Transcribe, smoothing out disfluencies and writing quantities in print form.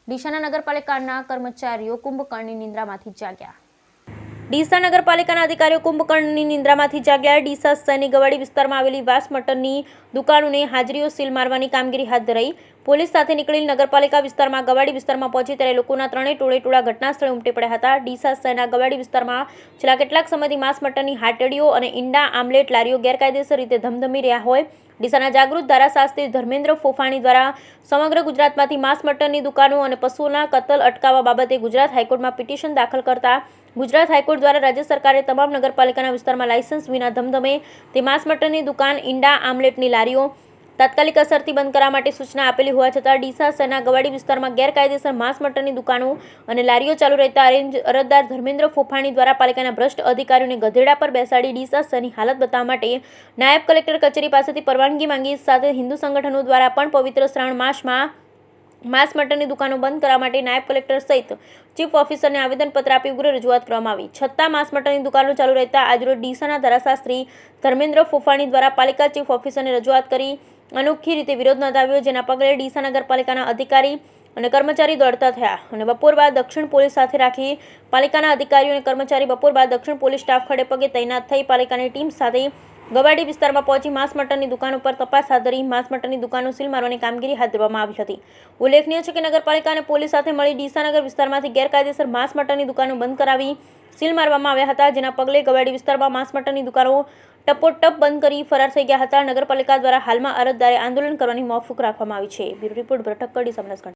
ડીસાના નગરપાલિકાના કર્મચારીઓ કુંભકર્ણની નિંદ્રામાંથી જાગ્યા। ડીસા નગરપાલિકાના અધિકારીઓ કુંભકર્ણની નિંદ્રામાંથી જાગ્યા। ડીસા શહેરની ગવાડી વિસ્તારમાં આવેલી વાસ મટનની દુકાનોને હાજરીઓ સીલ મારવાની કામગીરી હાથ ધરાઈ। પોલીસ સાથે નીકળેલી નગરપાલિકા વિસ્તારમાં ગવાડી વિસ્તારમાં પહોંચી ત્યારે લોકોના ત્રણેય ટોળે ઘટના સ્થળે ઉમટી પડ્યા હતા। ડીસા શહેરના ગવાડી વિસ્તારમાં છેલ્લા કેટલાક સમયથી માંસ મટનની હાટડીઓ અને ઈંડા આમલેટ લારીઓ ગેરકાયદેસર રીતે ધમધમી રહ્યા હોય। ડીસાના જાગૃત ધારાશાસ્ત્રી ધર્મેન્દ્ર ફોફાણી દ્વારા સમગ્ર ગુજરાતમાંથી માંસ મટનની દુકાનો અને પશુઓના કતલ અટકાવવા બાબતે ગુજરાત હાઈકોર્ટમાં પિટિશન દાખલ કરતા ગુજરાત હાઈકોર્ટ દ્વારા રાજ્ય સરકારે તમામ નગરપાલિકાના વિસ્તારમાં લાયસન્સ વિના ધમધમે તે માંસ મટનની દુકાન ઈંડા આમલેટની લારીઓ તાત્કાલિક અસરથી બંધ કરવા માટે સૂચના આપેલી હોવા છતાં ડીસા શહેરના ગવાડી વિસ્તારમાં ગેરકાયદેસર માંસ મટનની દુકાનો અને લારીઓ ચાલુ રહેતા અરજદાર ધર્મેન્દ્ર ફોફાણી દ્વારા પાલિકાના ભ્રષ્ટ અધિકારીઓને ગધેડા પર બેસાડી ડીસા શહેરની હાલત બતાવવા માટે નાયબ કલેક્ટર કચેરી પાસેથી પરવાનગી માંગી સાથે હિન્દુ સંગઠનો દ્વારા પણ પવિત્ર શ્રાવણ માસમાં માંસ મટનની દુકાનો બંધ કરવા માટે નાયબ કલેક્ટર સહિત ચીફ ઓફિસરને આવેદનપત્ર આપી ઉગ્ર રજૂઆત કરવામાં આવી છતાં માંસ મટનની દુકાનો ચાલુ રહેતા આજરોજ ડીસાના ધારાશાસ્ત્રી ધર્મેન્દ્ર ફોફાણી દ્વારા પાલિકા ચીફ ઓફિસરને રજૂઆત કરી અનોખી રીતે વિરોધ નોંધાવ્યો, જેના પગલે ડીસા નગરપાલિકાના અધિકારી અને કર્મચારી દોડતા થયા અને બપોર બાદ દક્ષિણ પોલીસ સાથે રાખી પાલિકાના અધિકારીઓ અને કર્મચારી બપોર બાદ દક્ષિણ પોલીસ સ્ટાફ ખડે પગે તૈનાત થઈ પાલિકાની ટીમ સાથે ગવાડી વિસ્તારમાં પહોંચી માંસ મટનની દુકાનો પર તપાસ હાથ ધરી માંસ મટનની દુકાનો સીલ મારવાની કામગીરી હાથ ધરવામાં આવી હતી। ઉલ્લેખનીય છે કે નગરપાલિકા અને પોલીસ સાથે મળી ડીસાનગર વિસ્તારમાંથી ગેરકાયદેસર માંસ મટનની દુકાનો બંધ કરાવી સીલ મારવામાં આવ્યા હતા, જેના પગલે ગવાડી વિસ્તારમાં માંસ મટનની દુકાનો ટપોટપ બંધ કરી ફરાર થઈ ગયા હતા। નગરપાલિકા દ્વારા હાલમાં અરજદારે આંદોલન કરવાની મોકૂફ રાખવામાં આવી છે। બ્યુરો રિપોર્ટ બ્રઠક, ડીસા, બનાસકાંઠા।